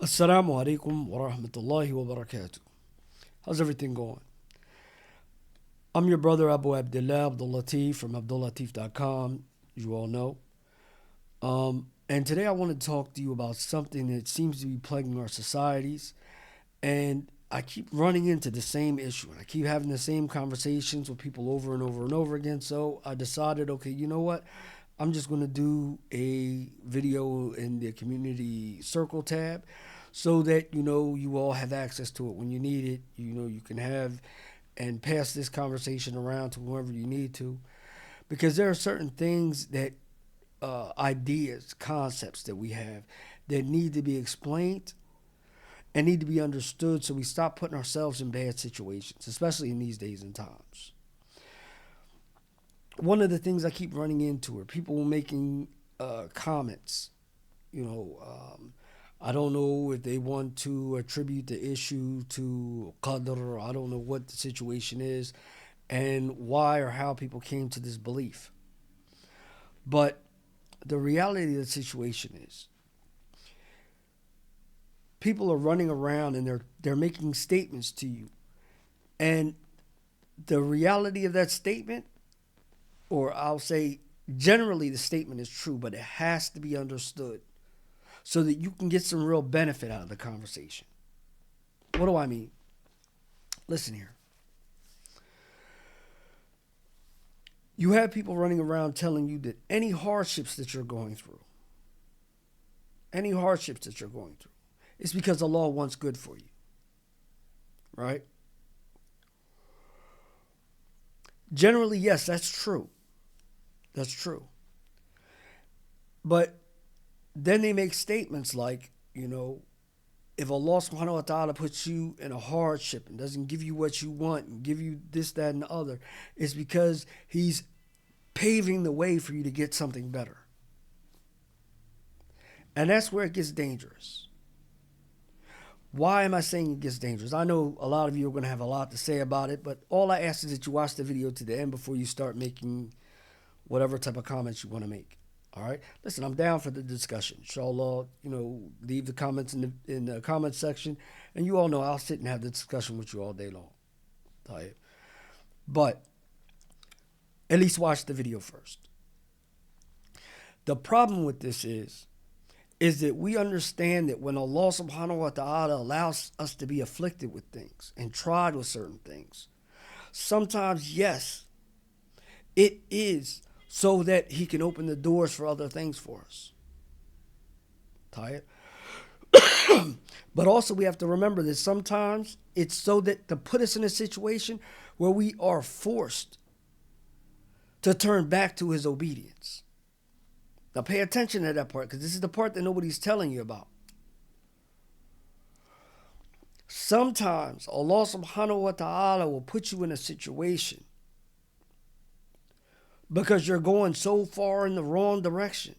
Assalamu alaikum wa rahmatullahi wa barakatuh. How's everything going? I'm your brother Abdul-Lateef from Abdul-Lateef.com, as you all know. And today I want to talk to you about something that seems to be plaguing our societies. And I keep running into the same issue. And I keep having the same conversations with people over and over and over again. So I decided, okay, you know what? I'm just going to do a video in the community circle tab so that, you all have access to it when you need it. You can have and pass this conversation around to whoever you need to. Because there are certain things that, ideas, concepts that we have that need to be explained and need to be understood so we stop putting ourselves in bad situations, especially in these days and times. One of the things I keep running into are people making comments. I don't know if they want to attribute the issue to qadr. I don't know what the situation is and why or how people came to this belief. But the reality of the situation is people are running around and they're making statements to you. And the reality of that statement, or I'll say generally the statement is true, but it has to be understood so that you can get some real benefit out of the conversation. What do I mean? Listen here. You have people running around telling you that any hardships that you're going through, it's because Allah wants good for you. Right? Generally, yes, that's true. That's true. But then they make statements like, if Allah subhanahu wa ta'ala puts you in a hardship and doesn't give you what you want and give you this, that, and the other, it's because He's paving the way for you to get something better. And that's where it gets dangerous. Why am I saying it gets dangerous? I know a lot of you are going to have a lot to say about it, but all I ask is that you watch the video to the end before you start making whatever type of comments you want to make. All right? Listen, I'm down for the discussion. Inshallah, leave the comments in the comment section. And you all know I'll sit and have the discussion with you all day long. All right? But at least watch the video first. The problem with this is that we understand that when Allah subhanahu wa ta'ala allows us to be afflicted with things and tried with certain things, sometimes, yes, it is so that He can open the doors for other things for us. Tired? But also we have to remember that sometimes it's so that to put us in a situation where we are forced to turn back to His obedience. Now pay attention to that part, because this is the part that nobody's telling you about. Sometimes Allah subhanahu wa ta'ala will put you in a situation because you're going so far in the wrong direction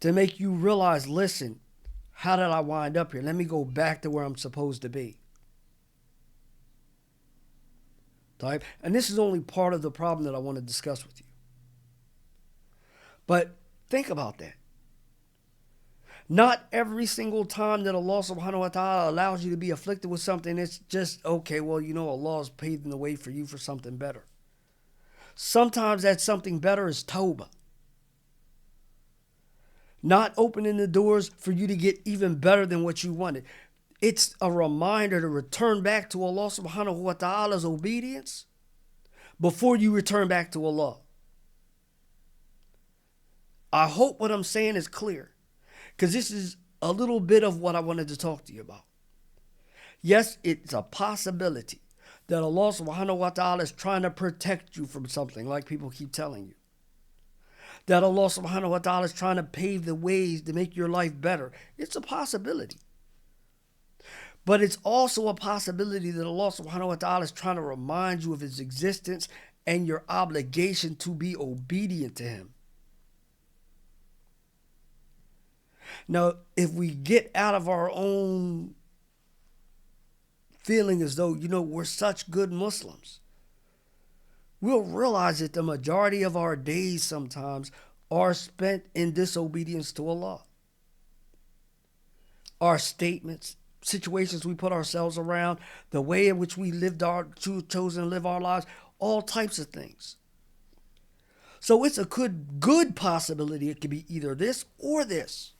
to make you realize, listen, how did I wind up here? Let me go back to where I'm supposed to be. Type. And this is only part of the problem that I want to discuss with you. But think about that. Not every single time that Allah subhanahu wa ta'ala allows you to be afflicted with something, it's just, okay, well, Allah is paving the way for you for something better. Sometimes that something better is tawbah. Not opening the doors for you to get even better than what you wanted. It's a reminder to return back to Allah subhanahu wa ta'ala's obedience before you return back to Allah. I hope what I'm saying is clear, because this is a little bit of what I wanted to talk to you about. Yes, it's a possibility that Allah subhanahu wa ta'ala is trying to protect you from something, like people keep telling you. That Allah subhanahu wa ta'ala is trying to pave the ways to make your life better. It's a possibility. But it's also a possibility that Allah subhanahu wa ta'ala is trying to remind you of His existence and your obligation to be obedient to Him. Now, if we get out of our own feeling as though, we're such good Muslims, we'll realize that the majority of our days sometimes are spent in disobedience to Allah. our statements, situations we put ourselves around, the way in which we chosen to live our lives, all types of things. So it's a good possibility it could be either this or this.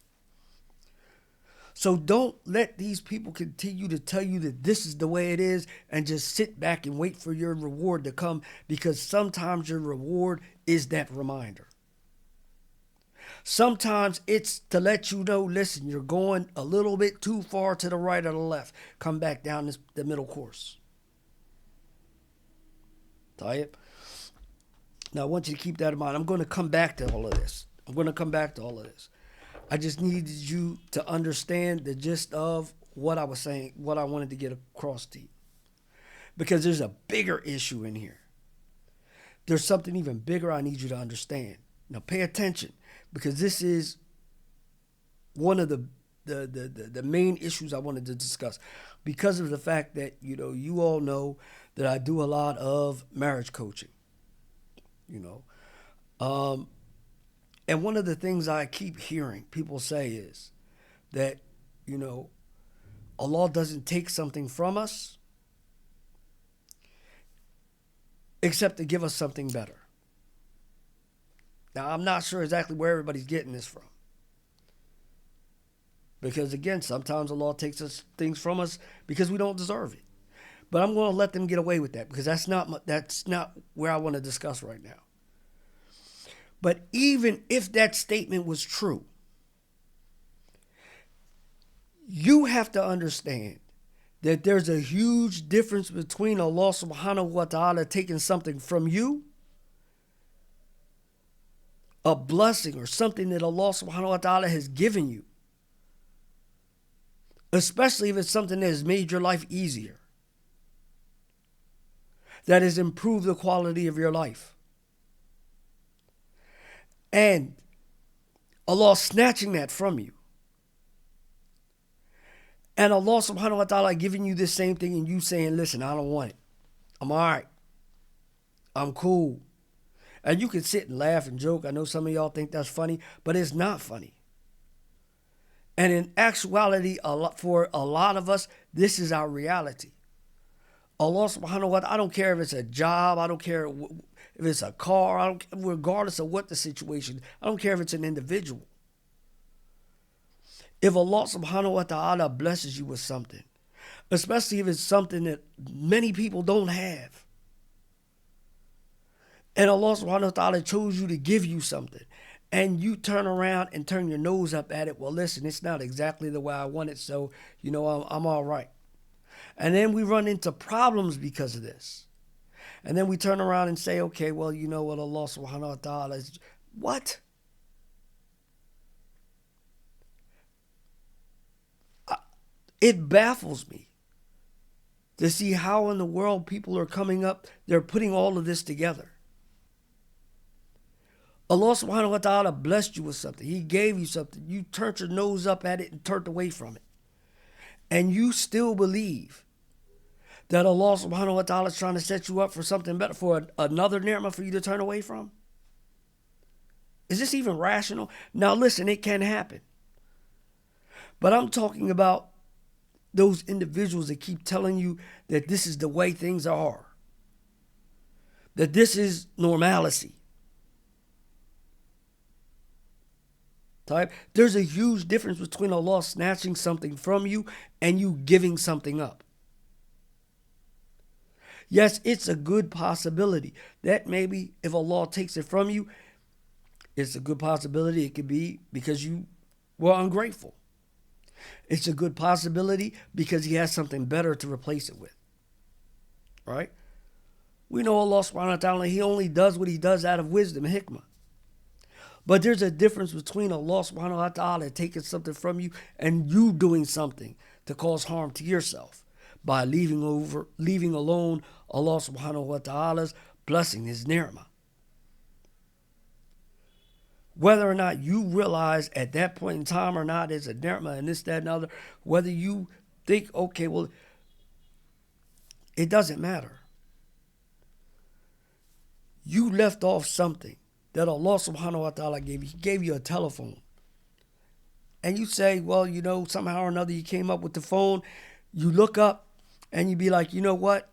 So don't let these people continue to tell you that this is the way it is and just sit back and wait for your reward to come, because sometimes your reward is that reminder. Sometimes it's to let you know, listen, you're going a little bit too far to the right or the left. Come back down the middle course. Tayyip. Now, I want you to keep that in mind. I'm going to come back to all of this. I just needed you to understand the gist of what I was saying, what I wanted to get across to you. Because there's a bigger issue in here. There's something even bigger I need you to understand. Now pay attention, because this is one of the main issues I wanted to discuss, because of the fact that, you all know that I do a lot of marriage coaching, and one of the things I keep hearing people say is that, Allah doesn't take something from us except to give us something better. Now, I'm not sure exactly where everybody's getting this from. Because, again, sometimes Allah takes things from us because we don't deserve it. But I'm going to let them get away with that, because that's not where I want to discuss right now. But even if that statement was true, you have to understand that there's a huge difference between Allah subhanahu wa ta'ala taking something from you, a blessing or something that Allah subhanahu wa ta'ala has given you, especially if it's something that has made your life easier, that has improved the quality of your life, and Allah snatching that from you, and Allah subhanahu wa ta'ala giving you this same thing and you saying, listen, I don't want it. I'm all right. I'm cool. And you can sit and laugh and joke. I know some of y'all think that's funny, but it's not funny. And in actuality, for a lot of us, this is our reality. Allah subhanahu wa ta'ala, I don't care if it's a job, I don't care if it's a car, regardless of what the situation, I don't care if it's an individual. If Allah subhanahu wa ta'ala blesses you with something, especially if it's something that many people don't have, and Allah subhanahu wa ta'ala chose you to give you something, and you turn around and turn your nose up at it, well, listen, it's not exactly the way I want it, so, I'm all right. And then we run into problems because of this. And then we turn around and say, okay, well, you know what, Allah subhanahu wa ta'ala is... What? It baffles me to see how in the world people are coming up, they're putting all of this together. Allah subhanahu wa ta'ala blessed you with something. He gave you something. You turned your nose up at it and turned away from it. And you still believe that Allah subhanahu wa ta'ala is trying to set you up for something better, for another ni'mah for you to turn away from? Is this even rational? Now listen, it can happen. But I'm talking about those individuals that keep telling you that this is the way things are, that this is normalcy. There's a huge difference between Allah snatching something from you and you giving something up. Yes, it's a good possibility that maybe if Allah takes it from you, it's a good possibility it could be because you were ungrateful. It's a good possibility because He has something better to replace it with. Right? We know Allah subhanahu wa ta'ala, He only does what He does out of wisdom and hikmah. But there's a difference between Allah subhanahu wa ta'ala taking something from you and you doing something to cause harm to yourself by leaving alone Allah subhanahu wa ta'ala's blessing, His ni'mah. Whether or not you realize at that point in time or not it's a ni'mah and this, that, and other, whether you think, okay, well, it doesn't matter. You left off something that Allah subhanahu wa ta'ala gave you. He gave you a telephone. and you say, well, somehow or another you came up with the phone, you look up and you be like, you know what?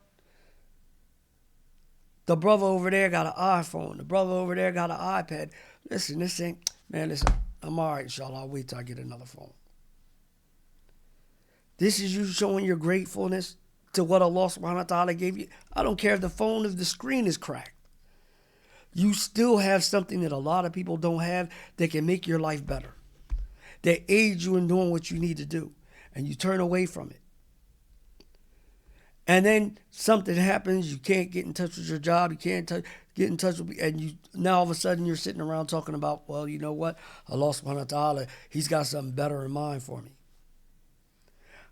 The brother over there got an iPhone. The brother over there got an iPad. Listen, listen, I'm all right, inshallah. I'll wait till I get another phone. This is you showing your gratefulness to what Allah subhanahu wa ta'ala gave you. I don't care if the screen is cracked. You still have something that a lot of people don't have that can make your life better, that aids you in doing what you need to do, and you turn away from it. And then something happens, you can't get in touch with your job, you can't get in touch with, and now all of a sudden you're sitting around talking about, well, you know what? Allah subhanahu wa ta'ala, He's got something better in mind for me.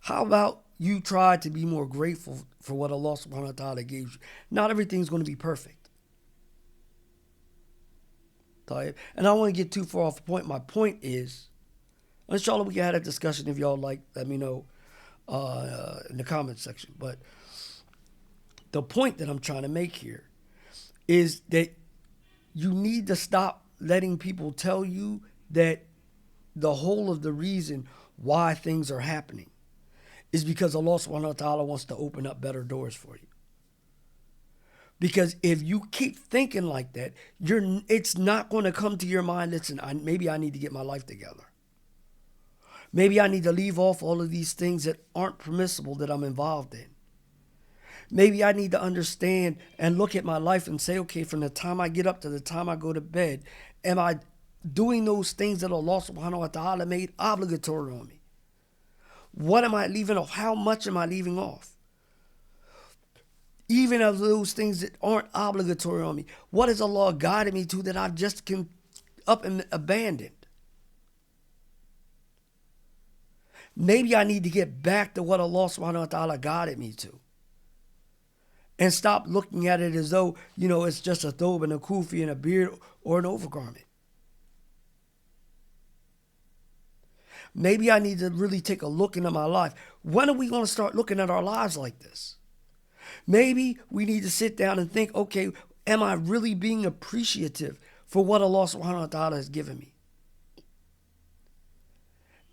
How about you try to be more grateful for what Allah subhanahu wa ta'ala gave you? Not everything's going to be perfect. And I don't want to get too far off the point. My point is, inshallah, we can have that discussion if y'all like. Let me know in the comment section. But the point that I'm trying to make here is that you need to stop letting people tell you that the whole of the reason why things are happening is because Allah subhanahu wa ta'ala wants to open up better doors for you. Because if you keep thinking like that, it's not going to come to your mind, listen, maybe I need to get my life together. Maybe I need to leave off all of these things that aren't permissible that I'm involved in. Maybe I need to understand and look at my life and say, okay, from the time I get up to the time I go to bed, am I doing those things that Allah subhanahu wa ta'ala made obligatory on me? What am I leaving off? How much am I leaving off? Even of those things that aren't obligatory on me, what has Allah guided me to that I've just up and abandoned? Maybe I need to get back to what Allah subhanahu wa ta'ala guided me to. And stop looking at it as though, it's just a thobe and a kufi and a beard or an overgarment. Maybe I need to really take a look into my life. When are we going to start looking at our lives like this? Maybe we need to sit down and think, okay, am I really being appreciative for what Allah subhanahu wa ta'ala has given me?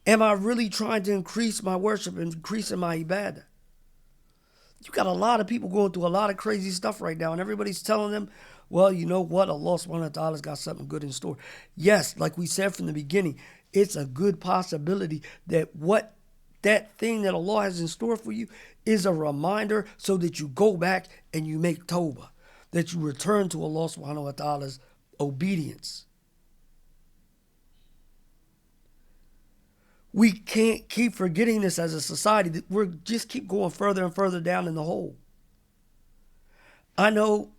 Am I really trying to increase my worship and increasing my ibadah? You got a lot of people going through a lot of crazy stuff right now, and everybody's telling them, well, you know what? Allah subhanahu wa ta'ala's got something good in store. Yes, like we said from the beginning, it's a good possibility that that thing that Allah has in store for you is a reminder so that you go back and you make tawbah, that you return to Allah subhanahu wa ta'ala's obedience. We can't keep forgetting this as a society. We're just keep going further and further down in the hole. I know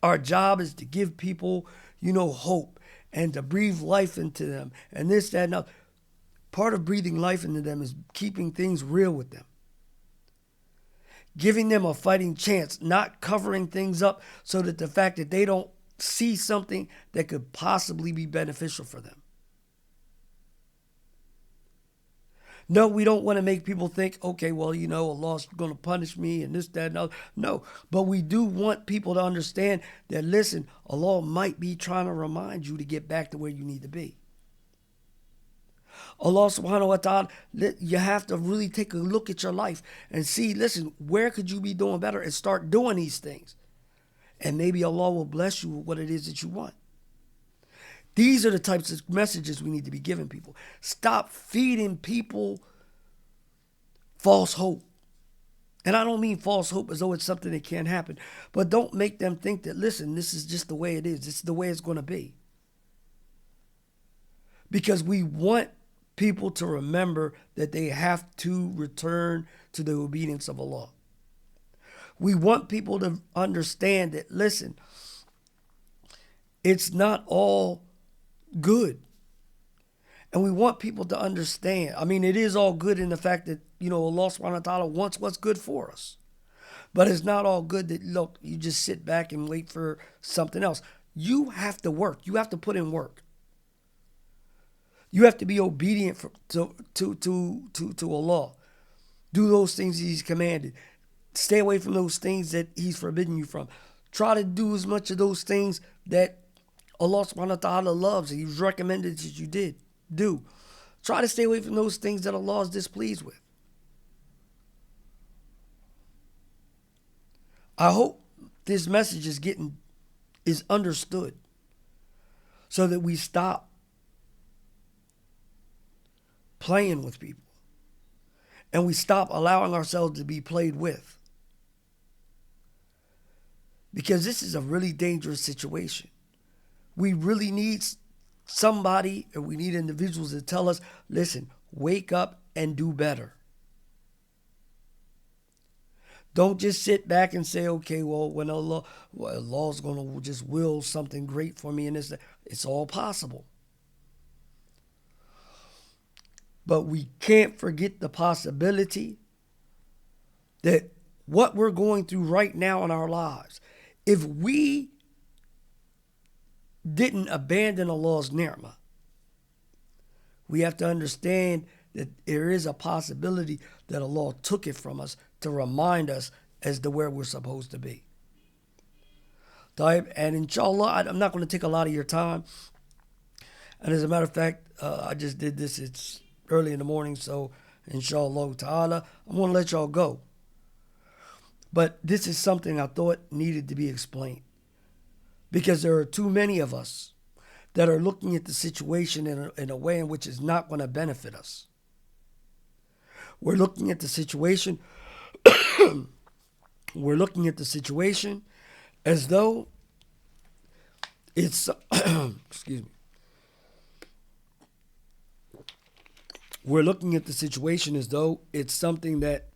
our job is to give people, hope and to breathe life into them and this, that, and that. Part of breathing life into them is keeping things real with them. Giving them a fighting chance, not covering things up so that the fact that they don't see something that could possibly be beneficial for them. No, we don't want to make people think, okay, well, Allah's going to punish me and this, that, and other. No, but we do want people to understand that, listen, Allah might be trying to remind you to get back to where you need to be. Allah subhanahu wa ta'ala, you have to really take a look at your life and see, listen, where could you be doing better and start doing these things? And maybe Allah will bless you with what it is that you want. These are the types of messages we need to be giving people. Stop feeding people false hope. And I don't mean false hope as though it's something that can't happen. But don't make them think that, listen, this is just the way it is. This is the way it's going to be. Because we want people to remember that they have to return to the obedience of Allah. We want people to understand that, listen, it's not all good. And we want people to understand. I mean, it is all good in the fact that, Allah subhanahu wa ta'ala wants what's good for us. But it's not all good that, look, you just sit back and wait for something else. You have to work. You have to put in work. You have to be obedient to Allah. Do those things He's commanded. Stay away from those things that He's forbidden you from. Try to do as much of those things that Allah subhanahu wa ta'ala loves and He's recommended that you do. Try to stay away from those things that Allah is displeased with. I hope this message is understood so that we stop playing with people and we stop allowing ourselves to be played with. Because this is a really dangerous situation. We really need somebody, and we need individuals to tell us, listen, wake up and do better. Don't just sit back and say, okay, well, when Allah's going to just will something great for me, and it's all possible. But we can't forget the possibility that what we're going through right now in our lives, if we didn't abandon Allah's ni'mah, we have to understand that there is a possibility that Allah took it from us to remind us as to where we're supposed to be. And inshallah, I'm not going to take a lot of your time. And as a matter of fact, I just did this. It's early in the morning, so inshallah ta'ala, I'm going to let y'all go. But this is something I thought needed to be explained. Because there are too many of us that are looking at the situation in a way in which is not going to benefit us. We're looking at the situation as though it's excuse me. We're looking at the situation as though it's something that,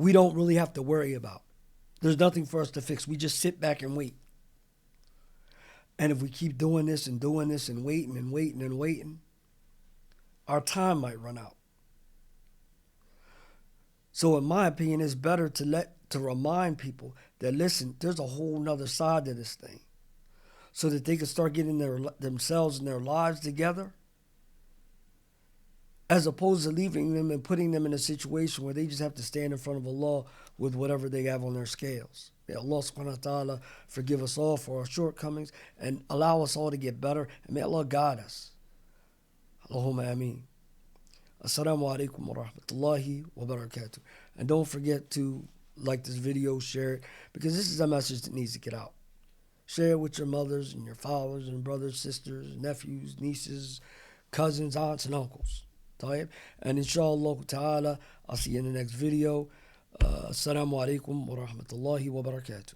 we don't really have to worry about. There's nothing for us to fix. We just sit back and wait. And if we keep doing this and waiting and waiting and waiting, our time might run out. So in my opinion, it's better to remind people that, listen, there's a whole nother side to this thing, so that they can start getting themselves and their lives together, as opposed to leaving them and putting them in a situation where they just have to stand in front of Allah with whatever they have on their scales. May Allah subhanahu wa ta'ala forgive us all for our shortcomings and allow us all to get better. And may Allah guide us. Allahumma ameen. Assalamu alaikum wa rahmatullahi wa barakatuh. And don't forget to like this video, share it, because this is a message that needs to get out. Share it with your mothers and your fathers and brothers, sisters, nephews, nieces, cousins, aunts, and uncles. And inshallah ta'ala, I'll see you in the next video. Assalamu alaikum wa rahmatullahi wa barakatuh.